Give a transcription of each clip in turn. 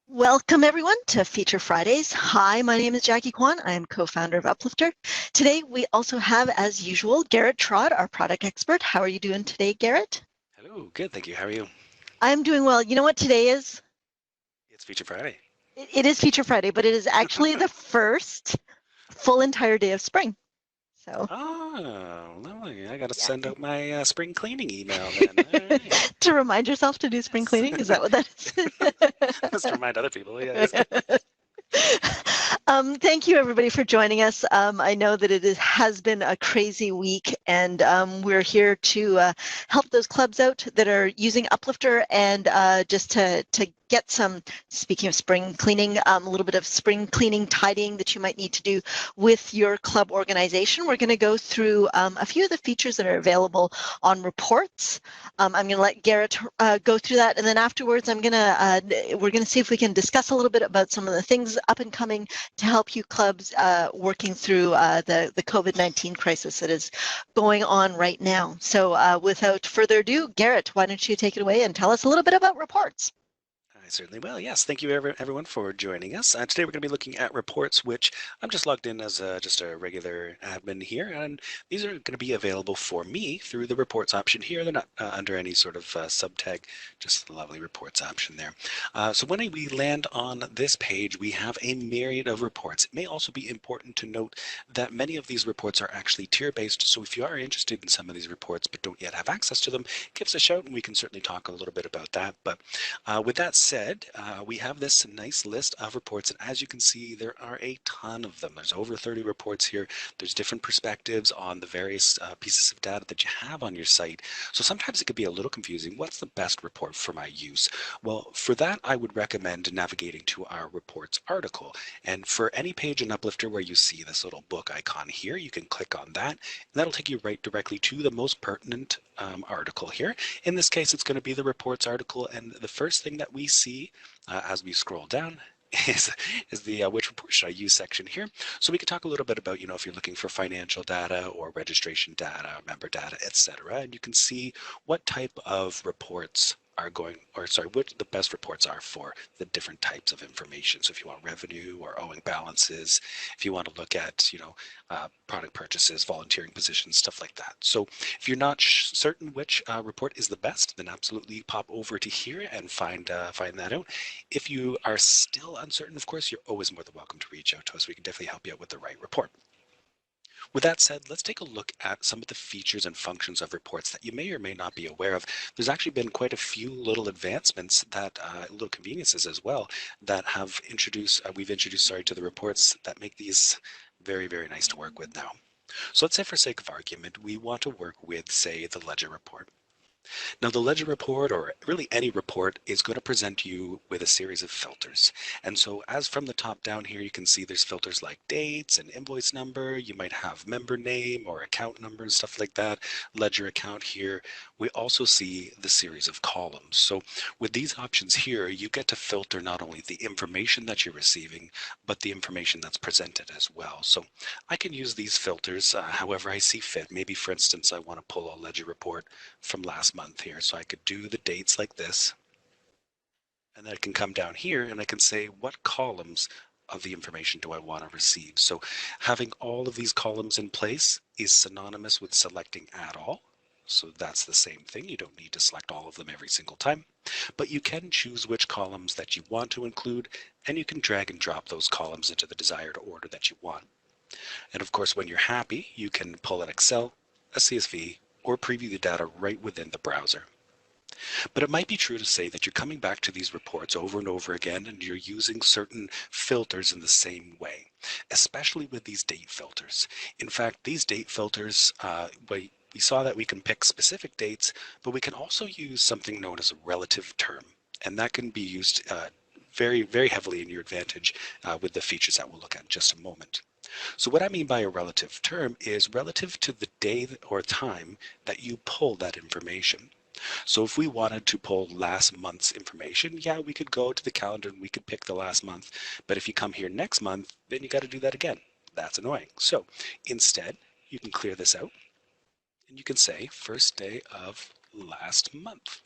Welcome everyone to Feature Fridays. Hi, my name is Jackie Kwan. I am co-founder of Uplifter. Today we also have, as usual, Garrett Trott, our product expert. How are you doing today, Garrett? Hello, good, thank you. How are you? I'm doing well. You know what today is? It's Feature Friday. It is Feature Friday, but it is actually the first full entire day of spring. So Oh, lovely. I got to yeah, send out my spring cleaning email then. All right. to remind yourself to do spring Yes. cleaning, is that what that Just to remind other people. Yes. is? Thank you, everybody, for joining us. I know that has been a crazy week, and we're here to help those clubs out that are using Uplifter, and just to get some, speaking of spring cleaning, a little bit of spring cleaning tidying that you might need to do with your club organization. We're going to go through a few of the features that are available on reports. I'm going to let Garrett go through that, and then afterwards, we're going to see if we can discuss a little bit about some of the things up and coming to help you clubs working through the COVID-19 crisis that is going on right now. So without further ado, Garrett, why don't you take it away and tell us a little bit about reports? I certainly will. Yes, thank you everyone for joining us. Today we're going to be looking at reports, which I'm just logged in as just a regular admin here, and these are going to be available for me through the reports option here. They're not under any sort of subtag, just the lovely reports option there. So when we land on this page, we have a myriad of reports. It may also be important to note that many of these reports are actually tier-based, so if you are interested in some of these reports but don't yet have access to them, give us a shout and we can certainly talk a little bit about that. But with that said, we have this nice list of reports, and as you can see, there are a ton of them. There's over 30 reports here. There's different perspectives on the various pieces of data that you have on your site. So sometimes it could be a little confusing. What's the best report for my use? Well, for that, I would recommend navigating to our reports article. And for any page in Uplifter where you see this little book icon here, you can click on that, and that'll take you right directly to the most pertinent article here. In this case, it's going to be the reports article, and the first thing that we see as we scroll down is the which report should I use section here. So we could talk a little bit about, if you're looking for financial data or registration data, member data, etc. And you can see what type of reports are going, or sorry, what the best reports are for the different types of information. So if you want revenue or owing balances, if you want to look at, product purchases, volunteering positions, stuff like that. So if you're not certain which report is the best, then absolutely pop over to here and find that out. If you are still uncertain, of course, you're always more than welcome to reach out to us. We can definitely help you out with the right report. With that said, let's take a look at some of the features and functions of reports that you may or may not be aware of. There's actually been quite a few little advancements that, little conveniences as well, that have we've introduced, to the reports that make these very, very nice to work with now. So let's say for sake of argument, we want to work with, say, the ledger report. Now, the ledger report, or really any report, is going to present you with a series of filters. And so as from the top down here, you can see there's filters like dates and invoice number. You might have member name or account number and stuff like that, ledger account here. We also see the series of columns. So with these options here, you get to filter not only the information that you're receiving, but the information that's presented as well. So I can use these filters however I see fit. Maybe, for instance, I want to pull a ledger report from last month here. So I could do the dates like this, and then I can come down here and I can say what columns of the information do I want to receive. So having all of these columns in place is synonymous with selecting add all. So that's the same thing. You don't need to select all of them every single time, but you can choose which columns that you want to include, and you can drag and drop those columns into the desired order that you want. And of course, when you're happy, you can pull an Excel, a CSV, or preview the data right within the browser. But it might be true to say that you're coming back to these reports over and over again and you're using certain filters in the same way, especially with these date filters. In fact, these date filters, we saw that we can pick specific dates, but we can also use something known as a relative term. And that can be used very, very heavily in your advantage with the features that we'll look at in just a moment. So what I mean by a relative term is relative to the day or time that you pull that information. So if we wanted to pull last month's information, yeah, we could go to the calendar and we could pick the last month. But if you come here next month, then you got to do that again. That's annoying. So instead, you can clear this out and you can say first day of last month.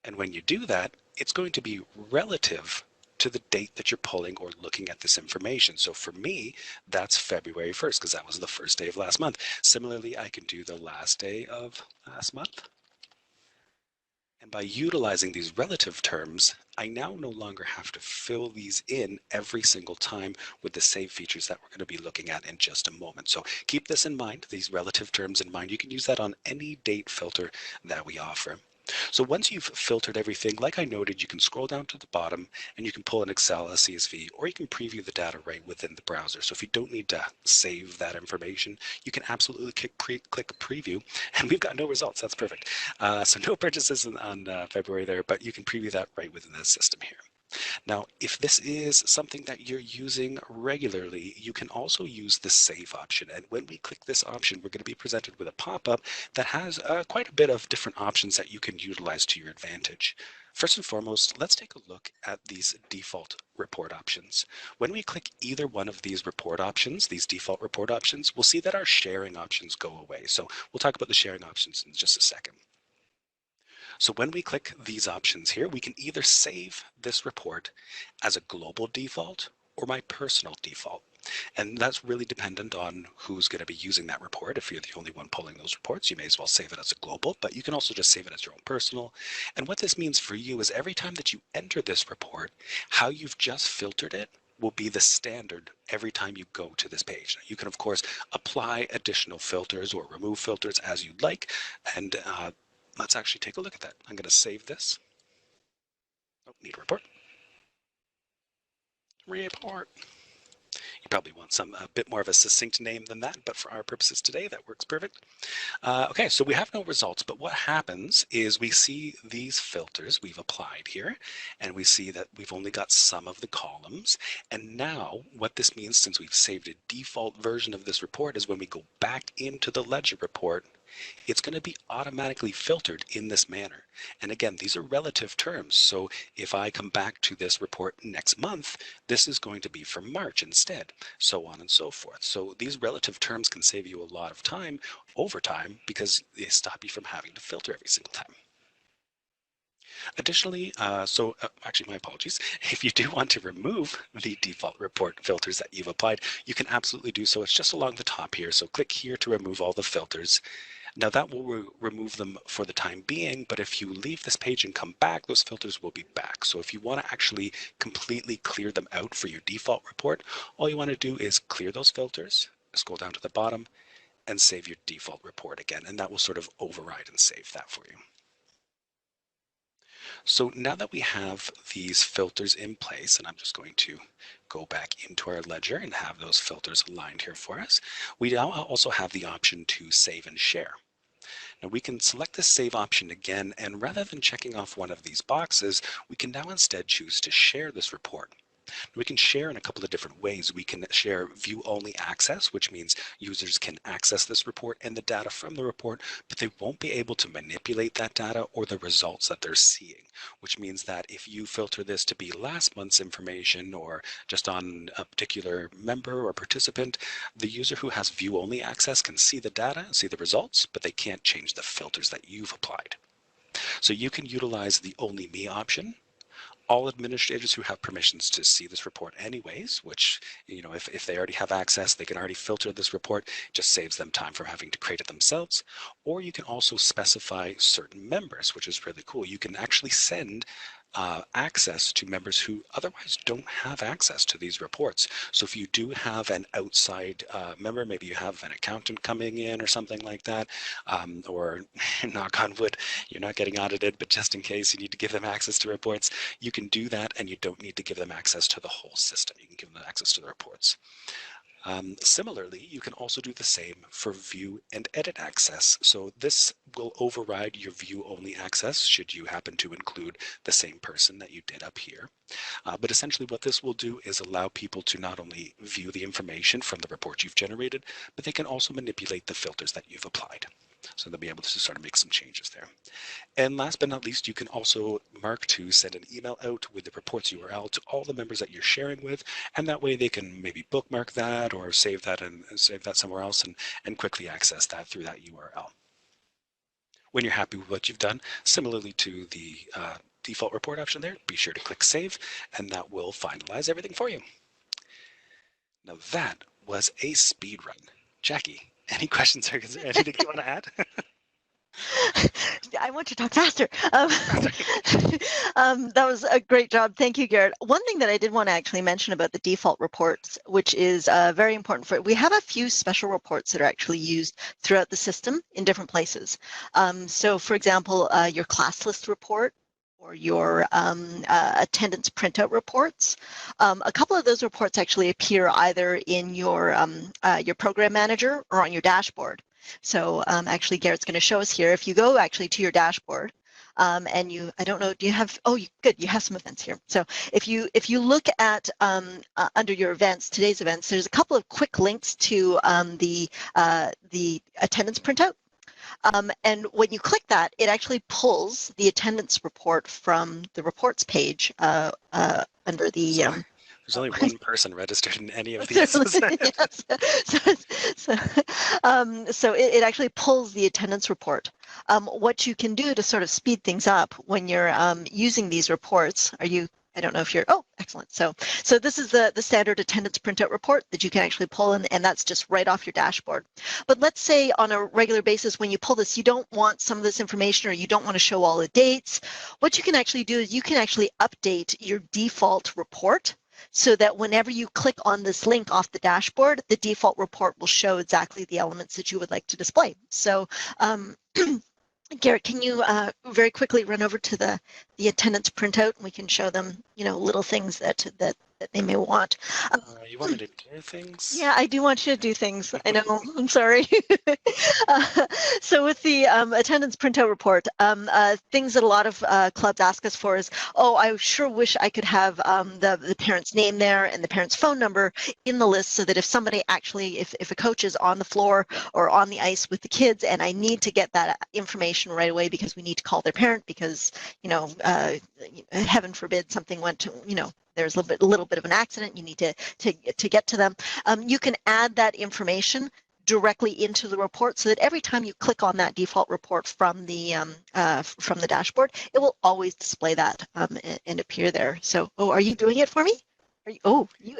And when you do that, it's going to be relative to the date that you're pulling or looking at this information. So for me, that's February 1st, because that was the first day of last month. Similarly, I can do the last day of last month. And by utilizing these relative terms, I now no longer have to fill these in every single time with the same features that we're going to be looking at in just a moment. So keep this in mind, these relative terms in mind. You can use that on any date filter that we offer. So once you've filtered everything, like I noted, you can scroll down to the bottom and you can pull an Excel, a CSV, or you can preview the data right within the browser. So if you don't need to save that information, you can absolutely click preview, and we've got no results. That's perfect. So no purchases on February there, but you can preview that right within the system here. Now, if this is something that you're using regularly, you can also use the save option. And when we click this option, we're going to be presented with a pop-up that has quite a bit of different options that you can utilize to your advantage. First and foremost, let's take a look at these default report options. When we click either one of these report options, these default report options, we'll see that our sharing options go away. So we'll talk about the sharing options in just a second. So when we click these options here, we can either save this report as a global default or my personal default. And that's really dependent on who's going to be using that report. If you're the only one pulling those reports, you may as well save it as a global, but you can also just save it as your own personal. And what this means for you is every time that you enter this report, how you've just filtered it will be the standard every time you go to this page. You can, of course, apply additional filters or remove filters as you'd like, and let's actually take a look at that. I'm going to save this. Oh, need a report. Report. You probably want a bit more of a succinct name than that, but for our purposes today, that works perfect. Okay, so we have no results, but what happens is we see these filters we've applied here, and we see that we've only got some of the columns. And now what this means, since we've saved a default version of this report, is when we go back into the ledger report, it's going to be automatically filtered in this manner. And again, these are relative terms. So if I come back to this report next month, this is going to be for March instead, so on and so forth. So these relative terms can save you a lot of time over time because they stop you from having to filter every single time. Additionally, actually my apologies, if you do want to remove the default report filters that you've applied, you can absolutely do so. It's just along the top here. So click here to remove all the filters. Now that will remove them for the time being, but if you leave this page and come back, those filters will be back. So if you want to actually completely clear them out for your default report, all you want to do is clear those filters, scroll down to the bottom, and save your default report again, and that will sort of override and save that for you. So now that we have these filters in place, and I'm just going to go back into our ledger and have those filters aligned here for us, we now also have the option to save and share. Now we can select the save option again, and rather than checking off one of these boxes, we can now instead choose to share this report. We can share in a couple of different ways. We can share view-only access, which means users can access this report and the data from the report, but they won't be able to manipulate that data or the results that they're seeing, which means that if you filter this to be last month's information or just on a particular member or participant, the user who has view-only access can see the data, see the results, but they can't change the filters that you've applied. So you can utilize the Only Me option. All administrators who have permissions to see this report anyways, which, if they already have access, they can already filter this report, it just saves them time from having to create it themselves. Or you can also specify certain members, which is really cool. You can actually send access to members who otherwise don't have access to these reports. So if you do have an outside member, maybe you have an accountant coming in or something like that, or knock on wood, you're not getting audited, but just in case you need to give them access to reports, you can do that, and you don't need to give them access to the whole system. You can give them access to the reports. Similarly, you can also do the same for view and edit access. So this will override your view only access should you happen to include the same person that you did up here. But essentially what this will do is allow people to not only view the information from the report you've generated, but they can also manipulate the filters that you've applied. So they'll be able to sort of make some changes there. And last but not least, you can also mark to send an email out with the reports URL to all the members that you're sharing with, and that way they can maybe bookmark that or save that somewhere else and quickly access that through that URL. When you're happy with what you've done, similarly to the default report option there, be sure to click Save, and that will finalize everything for you. Now that was a speed run. Jackie, any questions or anything you want to add? I want you to talk faster. That was a great job. Thank you, Garrett. One thing that I did want to actually mention about the default reports, which is very important for it, we have a few special reports that are actually used throughout the system in different places. So, for example, your class list report or your attendance printout reports. A couple of those reports actually appear either in your program manager or on your dashboard. So actually, Garrett's going to show us here. If you go actually to your dashboard, and I don't know, do you have? Oh, good, you have some events here. So if you look at under your events, today's events, there's a couple of quick links to the attendance printout. And when you click that, it actually pulls the attendance report from the reports page under the. There's only one person registered in any of these. So it actually pulls the attendance report. What you can do to sort of speed things up when you're using these reports, I don't know if you're, oh, excellent. So this is the standard attendance printout report that you can actually pull in, and that's just right off your dashboard. But let's say on a regular basis, when you pull this, you don't want some of this information or you don't want to show all the dates. What you can actually do is you can actually update your default report so that whenever you click on this link off the dashboard, the default report will show exactly the elements that you would like to display. So Garrett, can you very quickly run over to the attendance printout and we can show them, little things that they may want. You want me to do things? Yeah, I do want you to do things. I know. I'm sorry. So with the attendance printout report, things that a lot of clubs ask us for is, oh, I sure wish I could have the parent's name there and the parent's phone number in the list so that if somebody actually, if a coach is on the floor or on the ice with the kids and I need to get that information right away because we need to call their parent because, heaven forbid something went to, there's a little bit of an accident, you need to get to them. You can add that information directly into the report so that every time you click on that default report from the dashboard, it will always display that and appear there. So, are you doing it for me?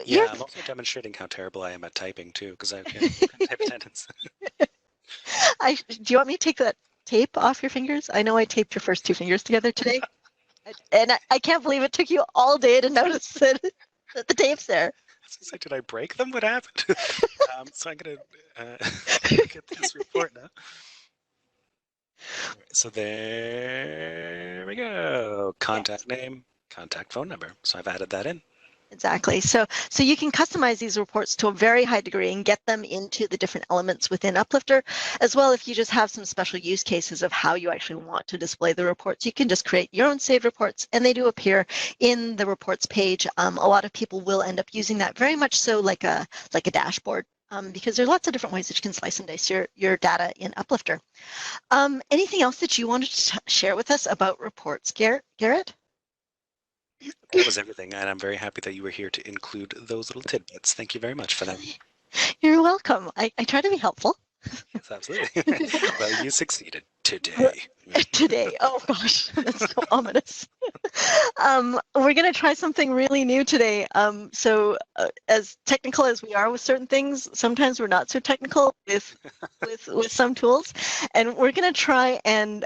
Yeah, I'm also demonstrating how terrible I am at typing too, because I can't type attendance. Do you want me to take that tape off your fingers? I know I taped your first two fingers together today. And I can't believe it took you all day to notice that the tape's there. Like, did I break them? What happened? So I'm going to look at this report now. So there we go. Contact name, contact phone number. So I've added that in. Exactly. So you can customize these reports to a very high degree and get them into the different elements within Uplifter, as well if you just have some special use cases of how you actually want to display the reports. You can just create your own saved reports, and they do appear in the reports page. A lot of people will end up using that very much so like a dashboard. Because there are lots of different ways that you can slice and dice your data in Uplifter. Anything else that you wanted to share with us about reports, Garrett? That was everything, and I'm very happy that you were here to include those little tidbits. Thank you very much for that. You're welcome. I try to be helpful. Yes, absolutely. Well, you succeeded today. Today. Oh, gosh, that's so ominous. We're going to try something really new today. So as technical as we are with certain things, sometimes we're not so technical with some tools. And we're going to try and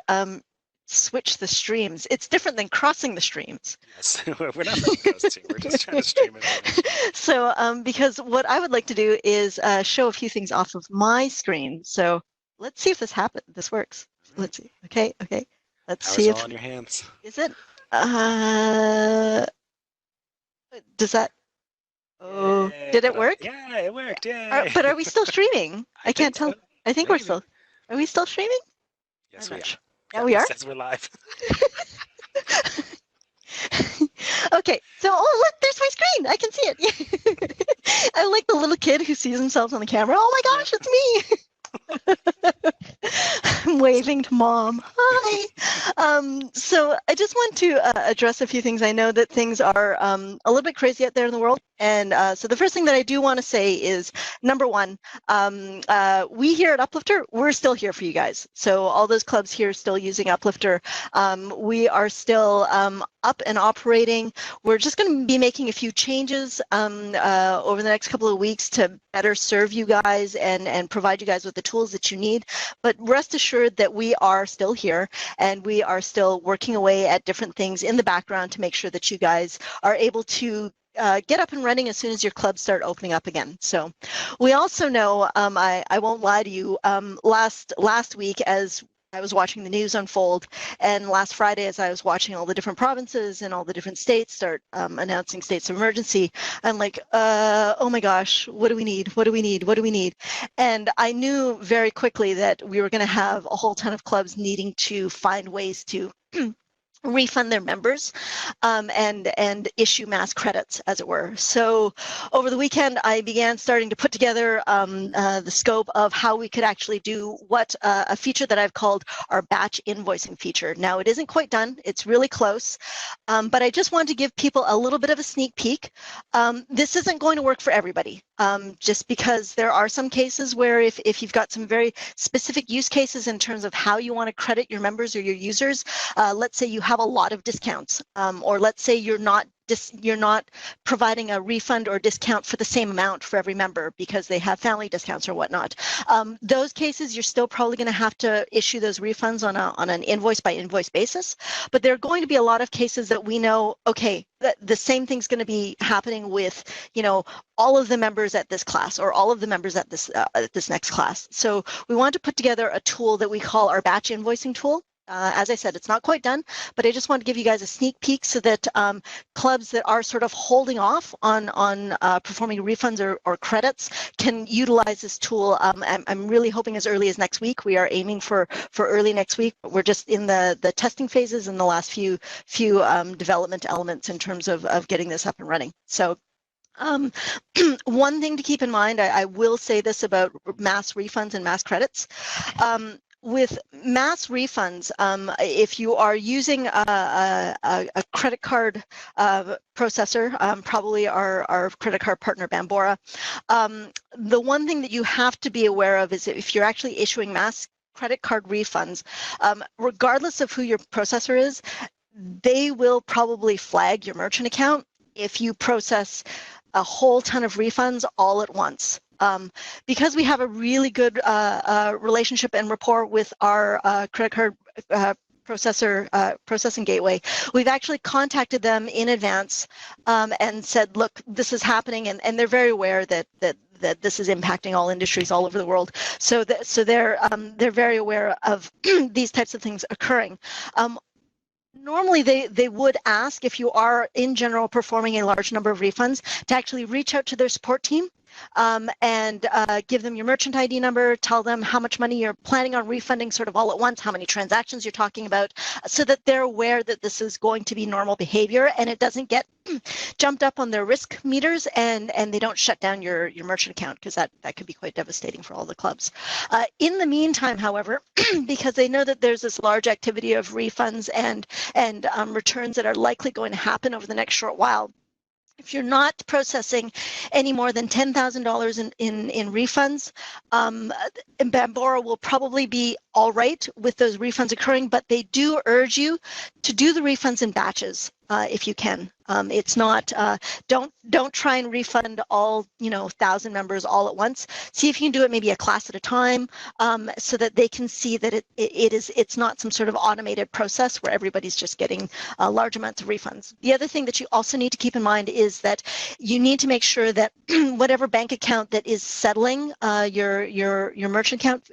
switch the streams. It's different than crossing the streams. Yes, we're not really crossing. We're just trying to stream it. So because what I would like to do is show a few things off of my screen. So let's see if this happens. This works. Let's see. Okay. Let's see if all on your hands. Is it? Does that? Oh, did it work? Yeah, it worked. Yeah. But are we still streaming? I can't tell. So. I think we're still. Are we still streaming? Yes, we are. Yeah, we are. It says we're live. Okay, so look, there's my screen. I can see it. I like the little kid who sees himself on the camera. Oh my gosh, it's me. I'm waving to mom. Hi. So I just want to address a few things. I know that things are a little bit crazy out there in the world. And so the first thing that I do want to say is, number one, we here at Uplifter, we're still here for you guys. So all those clubs here still using Uplifter. We are still up and operating. We're just going to be making a few changes over the next couple of weeks to better serve you guys and provide you guys with the tools that you need. But rest assured that we are still here and we are still working away at different things in the background to make sure that you guys are able to get up and running as soon as your clubs start opening up again. So we also know, I won't lie to you, last week as I was watching the news unfold, and last Friday as I was watching all the different provinces and all the different states start announcing states of emergency, I'm like, oh my gosh, what do we need? What do we need? What do we need? And I knew very quickly that we were going to have a whole ton of clubs needing to find ways to refund their members and issue mass credits, as it were. So over the weekend, I began starting to put together the scope of how we could actually do what a feature that I've called our batch invoicing feature. Now, it isn't quite done. It's really close, but I just wanted to give people a little bit of a sneak peek. This isn't going to work for everybody, just because there are some cases where if you've got some very specific use cases in terms of how you want to credit your members or your users, let's say you have a lot of discounts, or let's say you're not providing a refund or discount for the same amount for every member because they have family discounts or whatnot. Those cases, you're still probably going to have to issue those refunds on an invoice by invoice basis. But there are going to be a lot of cases that we know, okay, the same thing's going to be happening with, all of the members at this class or all of the members at this next class. So we want to put together a tool that we call our batch invoicing tool. As I said, it's not quite done, but I just want to give you guys a sneak peek so that clubs that are sort of holding off on performing refunds or credits can utilize this tool. I'm really hoping as early as next week. We are aiming for early next week. We're just in the testing phases and the last few development elements in terms of getting this up and running. So one thing to keep in mind, I will say this about mass refunds and mass credits. With mass refunds, if you are using a credit card processor, probably our credit card partner Bambora, the one thing that you have to be aware of is if you're actually issuing mass credit card refunds, regardless of who your processor is, they will probably flag your merchant account if you process a whole ton of refunds all at once. Because we have a really good relationship and rapport with our credit card processing gateway, we've actually contacted them in advance and said, look, this is happening, and they're very aware that this is impacting all industries all over the world. So they're very aware of these types of things occurring. Normally, they would ask, if you are in general performing a large number of refunds, to actually reach out to their support team and give them your merchant ID number, tell them how much money you're planning on refunding sort of all at once, how many transactions you're talking about, so that they're aware that this is going to be normal behavior and it doesn't get jumped up on their risk meters and they don't shut down your merchant account, because that could be quite devastating for all the clubs. In the meantime, however, because they know that there's this large activity of refunds and returns that are likely going to happen over the next short while, if you're not processing any more than $10,000 in refunds, Bambora will probably be all right with those refunds occurring, but they do urge you to do the refunds in batches if you can. It's not, don't try and refund all, 1,000 members all at once. See if you can do it maybe a class at a time, so that they can see that it's not some sort of automated process where everybody's just getting large amounts of refunds. The other thing that you also need to keep in mind is that you need to make sure that whatever bank account that is settling your merchant account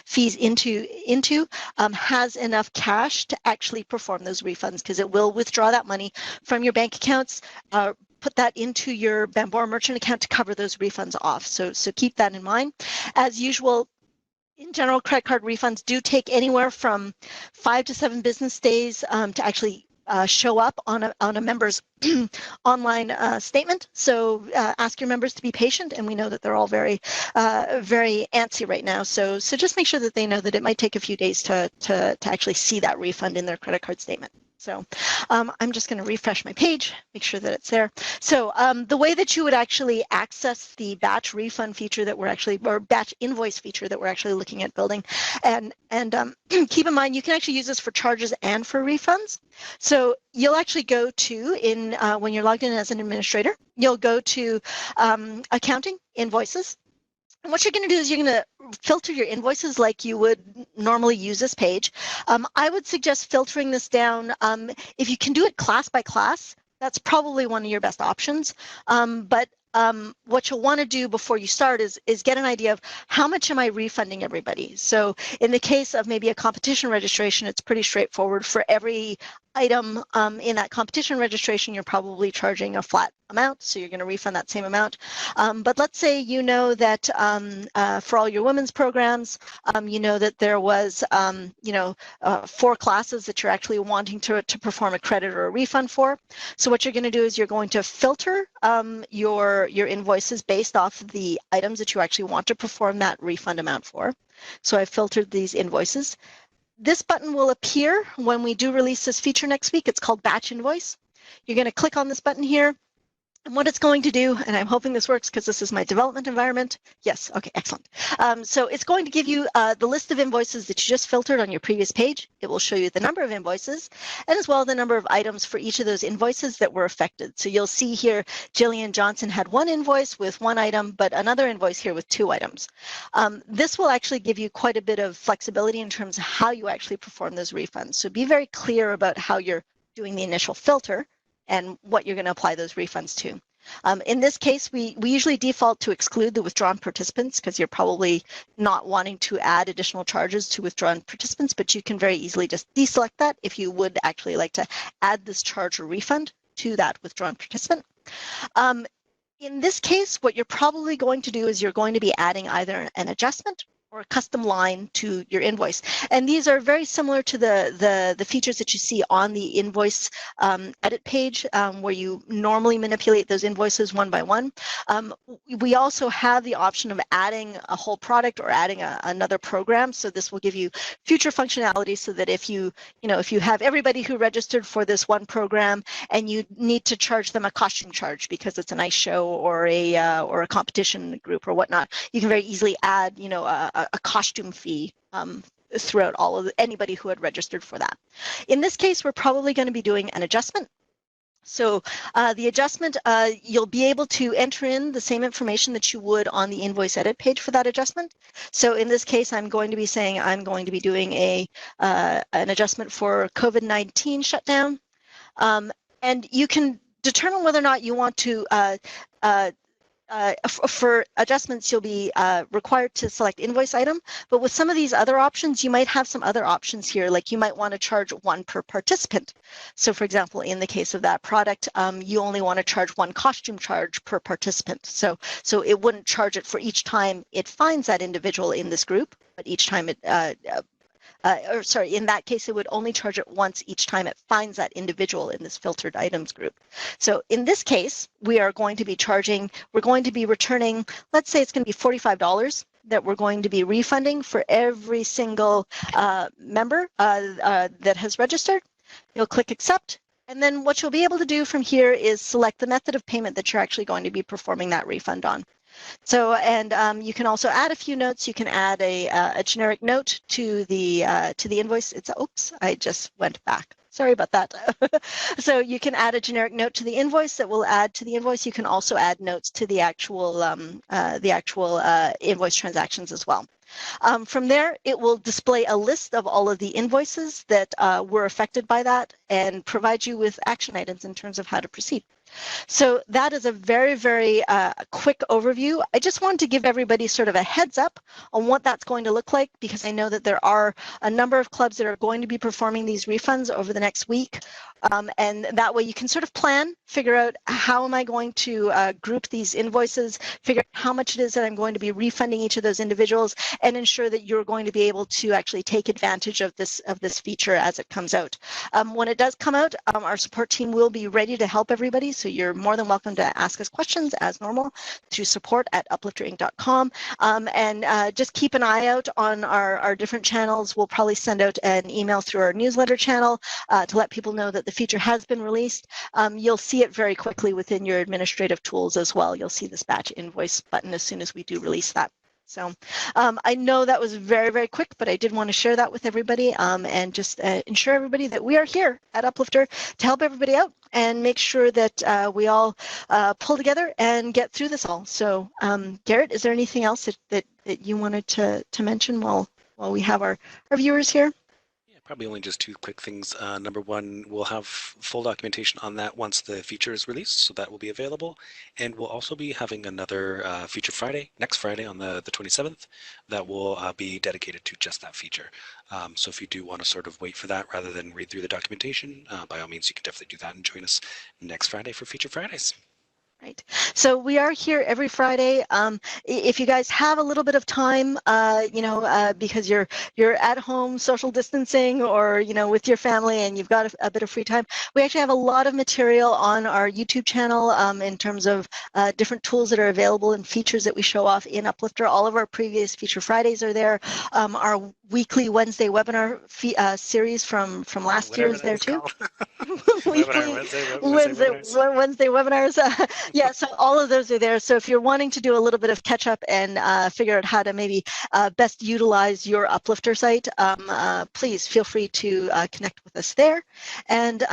fees into has enough cash to actually perform those refunds, because it will withdraw that money from your bank accounts, put that into your Bambora merchant account to cover those refunds off. So keep that in mind. As usual, in general, credit card refunds do take anywhere from 5 to 7 business days to actually show up on a member's online statement. So ask your members to be patient, and we know that they're all very antsy right now. So just make sure that they know that it might take a few days to actually see that refund in their credit card statement. So I'm just going to refresh my page, make sure that it's there. So the way that you would actually access the batch refund feature that we're actually, or batch invoice feature that we're actually looking at building, and keep in mind, you can actually use this for charges and for refunds. So you'll actually go to, when you're logged in as an administrator, you'll go to accounting, invoices. And what you're going to do is you're going to filter your invoices like you would normally use this page. I would suggest filtering this down. If you can do it class by class, that's probably one of your best options. But what you'll want to do before you start is get an idea of how much am I refunding everybody. So in the case of maybe a competition registration, it's pretty straightforward. For every item in that competition registration, you're probably charging a flat amount, so you're going to refund that same amount. But let's say you know that for all your women's programs, you know that there was 4 classes that you're actually wanting to perform a credit or a refund for. So what you're going to do is you're going to filter your invoices based off of the items that you actually want to perform that refund amount for. So I've filtered these invoices. This button will appear when we do release this feature next week. It's called Batch Invoice. You're going to click on this button here. And what it's going to do, and I'm hoping this works because this is my development environment. Yes, okay, excellent. So it's going to give you the list of invoices that you just filtered on your previous page. It will show you the number of invoices and as well the number of items for each of those invoices that were affected. So you'll see here, Jillian Johnson had 1 invoice with 1 item, but another invoice here with 2 items. This will actually give you quite a bit of flexibility in terms of how you actually perform those refunds. So be very clear about how you're doing the initial filter and what you're going to apply those refunds to. In this case, we usually default to exclude the withdrawn participants because you're probably not wanting to add additional charges to withdrawn participants, but you can very easily just deselect that if you would actually like to add this charge or refund to that withdrawn participant. In this case, what you're probably going to do is you're going to be adding either an adjustment or a custom line to your invoice. And these are very similar to the features that you see on the invoice edit page where you normally manipulate those invoices one by one. We also have the option of adding a whole product or adding another program. So this will give you future functionality so that if you have everybody who registered for this one program and you need to charge them a costume charge because it's an ice show or a competition group or whatnot, you can very easily add, a costume fee throughout anybody who had registered for that. In this case, we're probably going to be doing an adjustment. So the adjustment, you'll be able to enter in the same information that you would on the invoice edit page for that adjustment. So in this case, I'm going to be saying I'm going to be doing an adjustment for COVID-19 shutdown. And you can determine whether or not you want to for adjustments, you'll be required to select invoice item, but with some of these other options, you might have some other options here, like you might want to charge 1 per participant. So for example, in the case of that product, you only want to charge 1 costume charge per participant. So it wouldn't charge it for each time it finds that individual in this group, but each time it in that case, it would only charge it once each time it finds that individual in this filtered items group. So in this case, we're going to be returning, let's say it's going to be $45 that we're going to be refunding for every single member that has registered. You'll click accept. And then what you'll be able to do from here is select the method of payment that you're actually going to be performing that refund on. So, and you can also add a few notes. You can add a generic note to the invoice. Oops, I just went back. Sorry about that. So you can add a generic note to the invoice that will add to the invoice. You can also add notes to the actual invoice transactions as well. From there, it will display a list of all of the invoices that were affected by that and provide you with action items in terms of how to proceed. So that is a very, very quick overview. I just wanted to give everybody sort of a heads up on what that's going to look like, because I know that there are a number of clubs that are going to be performing these refunds over the next week. And that way you can sort of plan, figure out how am I going to group these invoices, figure out how much it is that I'm going to be refunding each of those individuals, and ensure that you're going to be able to actually take advantage of this feature as it comes out. When it does come out, our support team will be ready to help everybody. So you're more than welcome to ask us questions as normal through support@uplifterinc.com. And just keep an eye out on our different channels. We'll probably send out an email through our newsletter channel to let people know that the feature has been released. You'll see it very quickly within your administrative tools as well. You'll see this batch invoice button as soon as we do release that. So I know that was very, very quick, but I did want to share that with everybody and just ensure everybody that we are here at Uplifter to help everybody out and make sure that we all pull together and get through this all. So Garrett, is there anything else that you wanted to mention while we have our viewers here? Probably only just two quick things. Number one, we'll have full documentation on that once the feature is released, so that will be available. And we'll also be having another Feature Friday, next Friday on the 27th, that will be dedicated to just that feature. So if you do want to sort of wait for that rather than read through the documentation, by all means, you can definitely do that and join us next Friday for Feature Fridays. Right. So we are here every Friday. If you guys have a little bit of time, because you're at home social distancing or, with your family and you've got a bit of free time, we actually have a lot of material on our YouTube channel in terms of different tools that are available and features that we show off in Uplifter. All of our previous Feature Fridays are there. Our weekly Wednesday webinar series from last year is there too. Weekly Wednesday webinars. Yeah, so all of those are there. So if you're wanting to do a little bit of catch up and figure out how to maybe best utilize your Uplifter site, please feel free to connect with us there. And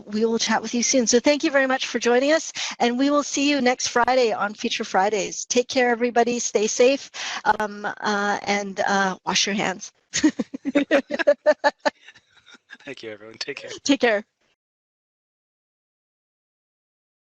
we will chat with you soon. So thank you very much for joining us. And we will see you next Friday on Feature Fridays. Take care, everybody. Stay safe and wash your hands. Thank you, everyone. Take care. Take care.